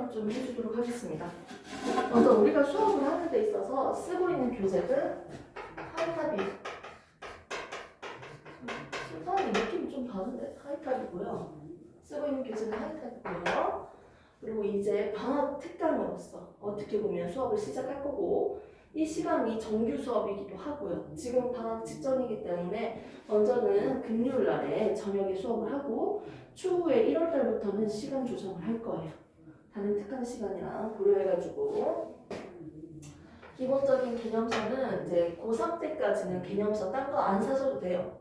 설명을 좀 해주도록 하겠습니다. 먼저 우리가 수업을 하는 데 있어서 쓰고 있는 교재는 하이탑이 수업하는 느낌이 좀 다른데 하이탑이고요. 쓰고 있는 교재는 하이탑이고요. 그리고 이제 방학 특강으로서 어떻게 보면 수업을 시작할 거고 이 시간이 정규 수업이기도 하고요. 지금 방학 직전이기 때문에 먼저는 금요일 날에 저녁에 수업을 하고 추후에 1월 달부터는 시간 조정을 할 거예요. 다른 특강 시간이랑 고려해가지고 기본적인 개념서는 이제 고3 때까지는 개념서 딴 거 안 사셔도 돼요.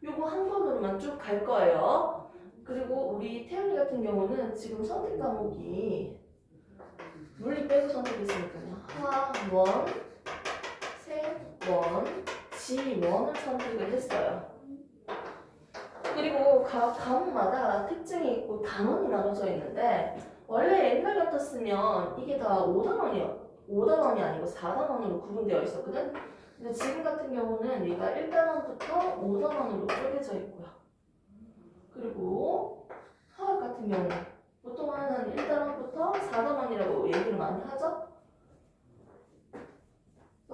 요거 한 번으로만 쭉 갈 거예요. 그리고 우리 태연이 같은 경우는 지금 선택 과목이 물리 빼고 선택했으니까요. 하원, 세원, 지원을 선택을 했어요. 그리고 각 과목마다 특징이 있고 단원이 나눠져 있는데 원래 옛날 같았으면 이게 다 5단원이에요. 5단원이 아니고 4단원으로 구분되어 있었거든. 근데 지금 같은 경우는 얘가 1단원부터 5단원으로 쪼개져 있고요. 그리고 화학 같은 경우 보통은 한 1단원부터 4단원이라고 얘기를 많이 하죠.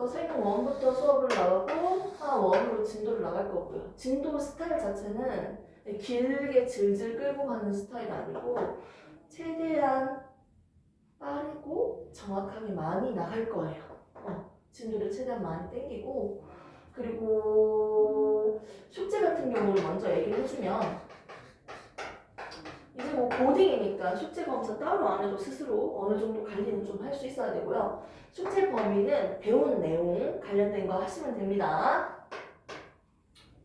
세금 1부터 수업을 나가고 하1으로 진도를 나갈 거고요. 진도 스타일 자체는 길게 질질 끌고 가는 스타일 아니고 최대한 빠르고 정확하게 많이 나갈 거예요. 진도를 최대한 많이 땡기고 그리고 숙제 같은 경우를 먼저 얘기를 해주면 이제 뭐 고딩이니까 숙제 검사 따로 안 해도 스스로 어느 정도 관리는 좀 할 수 있어야 되고요. 숙제 범위는 배운 내용 관련된 거 하시면 됩니다.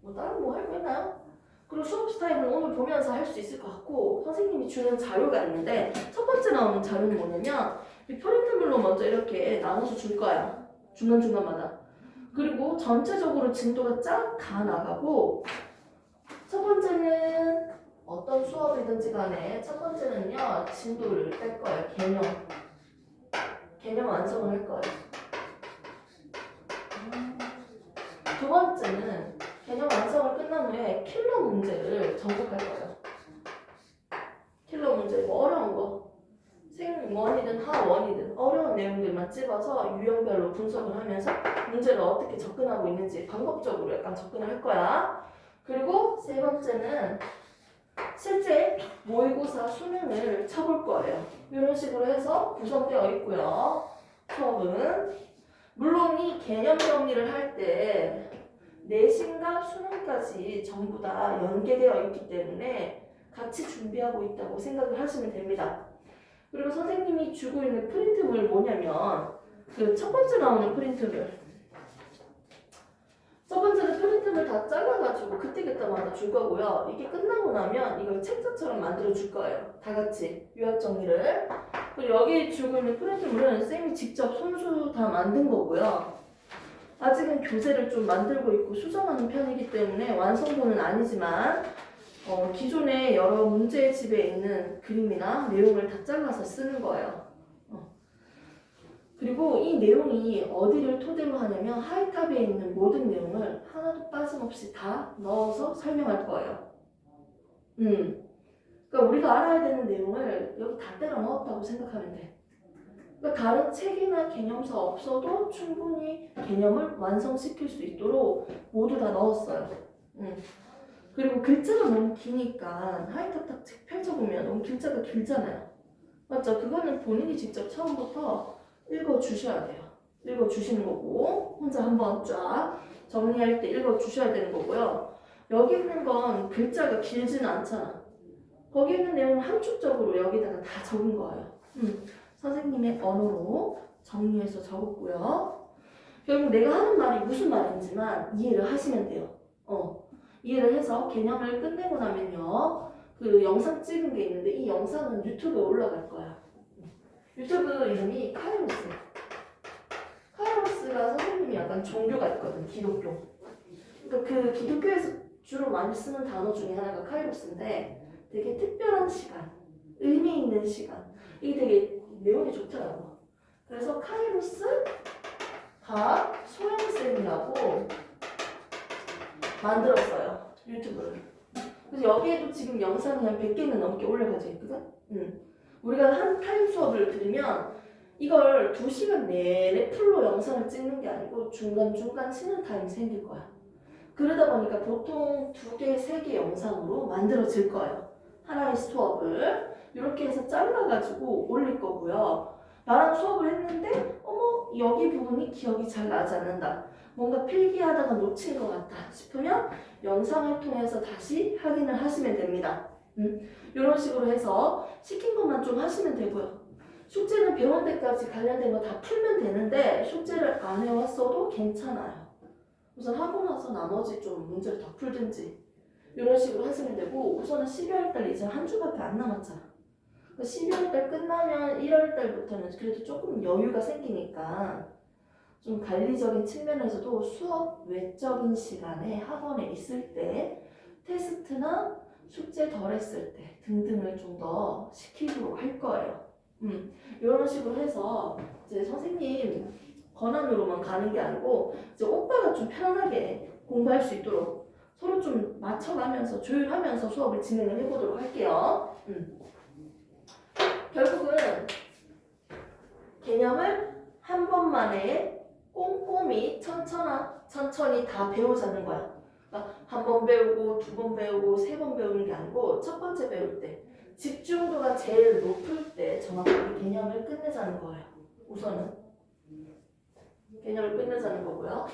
뭐 다른 뭐 할 거 있나요? 그리고 수업 스타일은 오늘 보면서 할 수 있을 것 같고 선생님이 주는 자료가 있는데 첫 번째 나오는 자료는 뭐냐면 이 프린트물로 먼저 이렇게 나눠서 줄 거야. 중간중간마다. 그리고 전체적으로 진도가 쫙 다 나가고 첫 번째는 어떤 수업이든지 간에 첫 번째는요 진도를 뺄 거예요. 개념 완성을 할 거예요. 두 번째는 개념 완성을 끝난 후에 킬러 문제를 전국할 거예요. 킬러 문제 뭐 어려운 거 생원이든 하원이든 어려운 내용들만 집어서 유형별로 분석을 하면서 문제를 어떻게 접근하고 있는지 방법적으로 약간 접근을 할 거야. 그리고 세 번째는 실제 모의고사 수능을 쳐볼 거예요. 이런 식으로 해서 구성되어 있고요. 수업은 물론 이 개념 정리를 할 때 내신과 수능까지 전부 다 연계되어 있기 때문에 같이 준비하고 있다고 생각을 하시면 됩니다. 그리고 선생님이 주고 있는 프린트물 뭐냐면 그 첫 번째 나오는 프린트물 첫 번째는 프린트물 다 잘라가지고 그때그때마다 줄 거고요. 이게 끝나고 나면 이걸 책자처럼 만들어 줄 거예요. 다 같이 요약 정리를. 그리고 여기 주고 있는 프린트물은 쌤이 직접 손수 다 만든 거고요. 아직은 교재를 좀 만들고 있고 수정하는 편이기 때문에 완성본은 아니지만 기존에 여러 문제집에 있는 그림이나 내용을 다 잘라서 쓰는 거예요. 그리고 이 내용이 어디를 토대로 하냐면 하이탑에 있는 모든 내용을 하나도 빠짐없이 다 넣어서 설명할 거예요. 그러니까 우리가 알아야 되는 내용을 여기 다 때려 넣었다고 생각하면 돼. 그러니까 다른 책이나 개념서 없어도 충분히 개념을 완성시킬 수 있도록 모두 다 넣었어요. 그리고 글자가 너무 기니까 하이탑 책 펼쳐보면 너무 글자가 길잖아요. 맞죠? 그거는 본인이 직접 처음부터 읽어주셔야 돼요. 읽어주시는 거고 혼자 한번 쫙 정리할 때 읽어주셔야 되는 거고요. 여기 있는 건 글자가 길지는 않잖아. 거기 있는 내용은 함축적으로 여기다가 다 적은 거예요. 선생님의 언어로 정리해서 적었고요. 결국 내가 하는 말이 무슨 말인지만 이해를 하시면 돼요. 이해를 해서 개념을 끝내고 나면요. 그 영상 찍은 게 있는데 이 영상은 유튜브에 올라갈 거야. 유튜브 이름이 카이로스. 카이로스가 선생님이 약간 종교가 있거든. 기독교. 그러니까 그 기독교에서 주로 많이 쓰는 단어 중에 하나가 카이로스인데 되게 특별한 시간, 의미 있는 시간. 이게 되게 내용이 좋더라고. 그래서 카이로스 소영쌤이라고 만들었어요. 유튜브를. 그래서 여기에도 지금 영상이 한 100개는 넘게 올라가져 있거든. 우리가 한 타임 수업을 들으면 이걸 2시간 내내 풀로 영상을 찍는 게 아니고 중간중간 쉬는 타임이 생길 거야. 그러다 보니까 보통 2개, 3개 영상으로 만들어질 거예요. 하나의 수업을 이렇게 해서 잘라가지고 올릴 거고요. 나랑 수업을 했는데 어머 여기 부분이 기억이 잘 나지 않는다. 뭔가 필기하다가 놓친 것 같다 싶으면 영상을 통해서 다시 확인을 하시면 됩니다. 이런 식으로 해서 시킨 것만 좀 하시면 되고요. 숙제는 배운 데까지 관련된 거 다 풀면 되는데 숙제를 안 해왔어도 괜찮아요. 우선 하고 나서 나머지 좀 문제를 더 풀든지 이런 식으로 하시면 되고 우선은 12월 달 이제 한 주밖에 안 남았잖아. 12월 달 끝나면 1월 달부터는 그래도 조금 여유가 생기니까 좀 관리적인 측면에서도 수업 외적인 시간에 학원에 있을 때 테스트나 숙제 덜 했을 때 등등을 좀 더 시키도록 할 거예요. 이런 식으로 해서 이제 선생님 권한으로만 가는 게 아니고 이제 오빠가 좀 편안하게 공부할 수 있도록 서로 좀 맞춰가면서 조율하면서 수업을 진행을 해보도록 할게요. 결국은 개념을 한 번만에 꼼꼼히 천천히 다 배우자는 거야. 그러니까 한 번 배우고 2번 배우고 3번 배우는 게 아니고 첫 번째 배울 때 집중도가 제일 높을 때 정확하게 개념을 끝내자는 거예요. 우선은 개념을 끝내자는 거고요.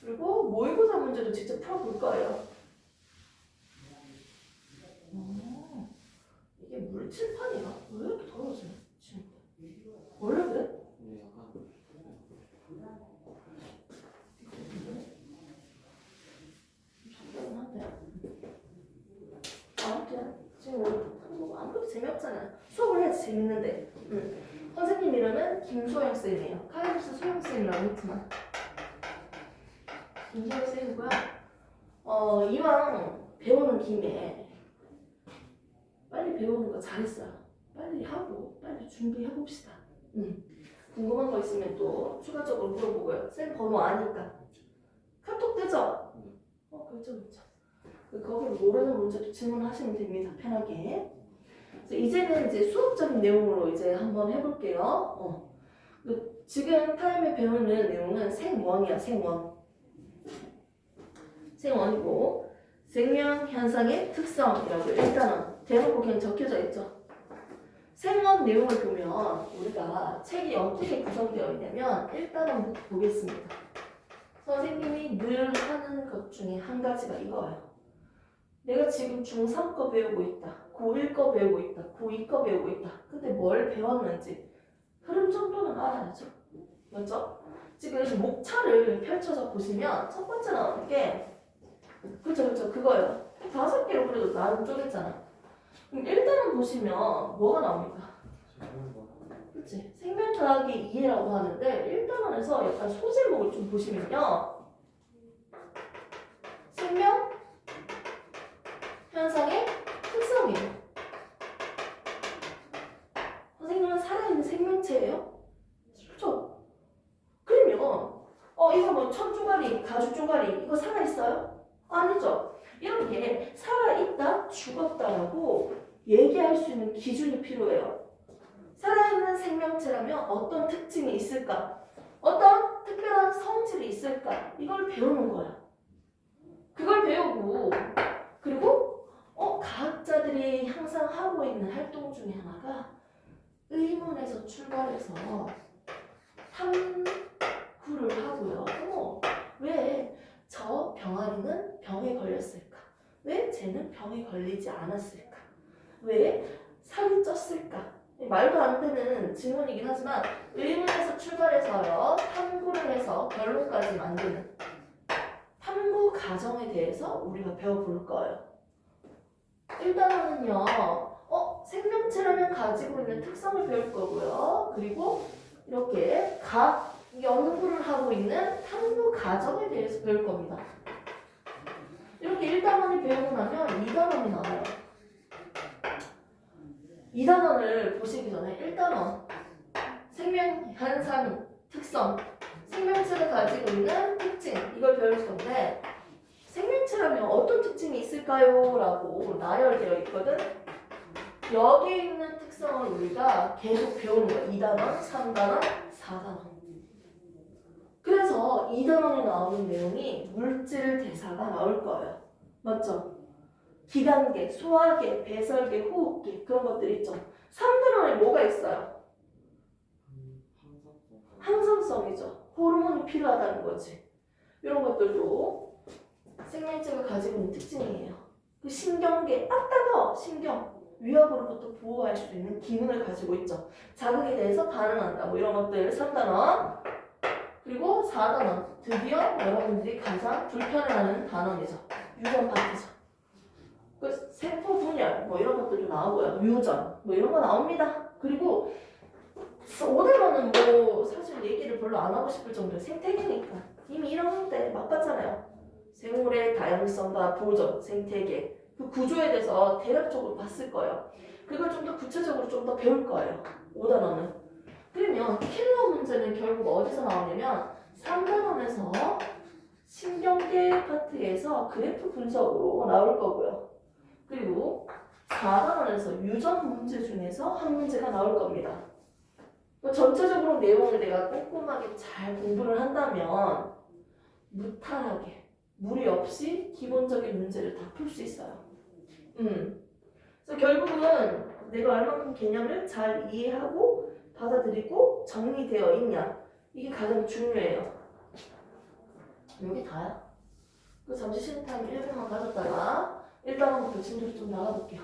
그리고 모의고사 문제도 직접 풀어볼 거예요. 이게 물칠판이야? 왜 이렇게 더러워지냐? 원래 그래? 아무튼 지금 아무것도 재미없잖아요. 수업을 해야지 재밌는데. 선생님 이름은 김소영 쌤이에요. 카이로스 소영 쌤이라고 했지만 김소영 쌤이고요. 이왕 배우는 김에 빨리 배우는 거 잘했어요. 빨리 하고 빨리 준비해 봅시다. 궁금한 거 있으면 또 추가적으로 물어보고요. 쌤 번호 아니까 카톡 되죠? 그렇죠. 거기로 모르는 문제도 질문하시면 됩니다. 편하게. 이제는 이제 수업적인 내용으로 이제 한번 해볼게요. 지금 타임에 배우는 내용은 생원이야. 생원이고 생명 현상의 특성이라고 일단은 대놓고 그냥 적혀져 있죠. 생원 내용을 보면 우리가 책이 어떻게 구성되어 있냐면 일단은 보겠습니다. 선생님이 늘 하는 것 중에 한 가지가 이거예요. 내가 지금 중3 거 배우고 있다. 고1 거 배우고 있다. 고2 거 배우고 있다. 근데 뭘 배웠는지 흐름 정도는 알아야죠. 맞죠? 지금 목차를 펼쳐서 보시면 첫 번째 나오는 게 그쵸 그거예요. 5개로 그래도 나름 쪼갰잖아. 그럼 일단은 보시면 뭐가 나옵니까? 그치? 생명과학의 이해라고 하는데 1단원에서 약간 소제목을 좀 보시면요. 생명 현상의 특성이에요. 선생님은 살아있는 생명체예요? 그렇죠? 그러면 이거 뭐 천조가리, 가죽조가리 이거 살아있어요? 아니죠. 이렇게 살아있다, 죽었다라고 얘기할 수 있는 기준이 필요해요. 살아있는 생명체라면 어떤 특징이 있을까? 어떤 특별한 성질이 있을까? 이걸 배우는 거야. 그걸 배우고 그리고 과학자들이 항상 하고 있는 활동 중에 하나가 의문에서 출발해서 탐구를 하고요. 왜 저 병아리는 병에 걸렸을까? 왜 쟤는 병에 걸리지 않았을까? 왜 살이 쪘을까? 말도 안 되는 질문이긴 하지만 의문에서 출발해서요. 탐구를 해서 결론까지 만드는 탐구 과정에 대해서 우리가 배워볼 거예요. 일단은요, 생명체라면 가지고 있는 특성을 배울 거고요. 그리고 이렇게 각 연구를 하고 있는 탐구 과정에 대해서 배울 겁니다. 이렇게 1단원을 배우고 나면 2단원이 나와요. 2단원을 보시기 전에 1단원 생명 현상 특성 생명체가 가지고 있는 특징 이걸 배울 건데 생명체라면 어떤 특징이 있을까요? 라고 나열되어 있거든. 여기 있는 특성을 우리가 계속 배우는 거야. 2단원, 3단원, 4단원. 그래서 2단원에 나오는 내용이 물질 대사가 나올 거예요. 맞죠? 기관계, 소화계, 배설계, 호흡계 그런 것들 있죠. 3단원에 뭐가 있어요? 항상성이죠. 호르몬이 필요하다는 거지. 이런 것들도 생명체가 가지고 있는 특징이에요. 그 신경계, 아 따가워! 신경. 위협으로부터 보호할 수 있는 기능을 가지고 있죠. 자극에 대해서 반응한다. 뭐 이런 것들 3단원. 그리고 4단원. 드디어 여러분들이 가장 불편해하는 단원이죠. 유전 파트죠. 그 세포 분열 뭐 이런 것들도 나오고요. 유전 뭐 이런 거 나옵니다. 그리고 5단원은 뭐 사실 얘기를 별로 안 하고 싶을 정도로 생태계니까 이미 1학년 때 맛봤잖아요. 생물의 다양성과 보존, 생태계 그 구조에 대해서 대략적으로 봤을 거예요. 그걸 좀 더 구체적으로 좀 더 배울 거예요. 5단원은. 그러면 킬러 문제는 결국 어디서 나오냐면 3단원에서 신경계 파트에서 그래프 분석으로 나올 거고요. 그리고 4단원에서 유전 문제 중에서 한 문제가 나올 겁니다. 전체적으로 내용을 내가 꼼꼼하게 잘 공부를 한다면 무탈하게 무리 없이 기본적인 문제를 다 풀 수 있어요. 그래서 결국은 내가 얼마큼 개념을 잘 이해하고 받아들이고 정리되어 있냐 이게 가장 중요해요. 여기 다야. 그 잠시 쉬는 타임 1분만 가졌다가 일단은 진도로 좀 나가볼게요.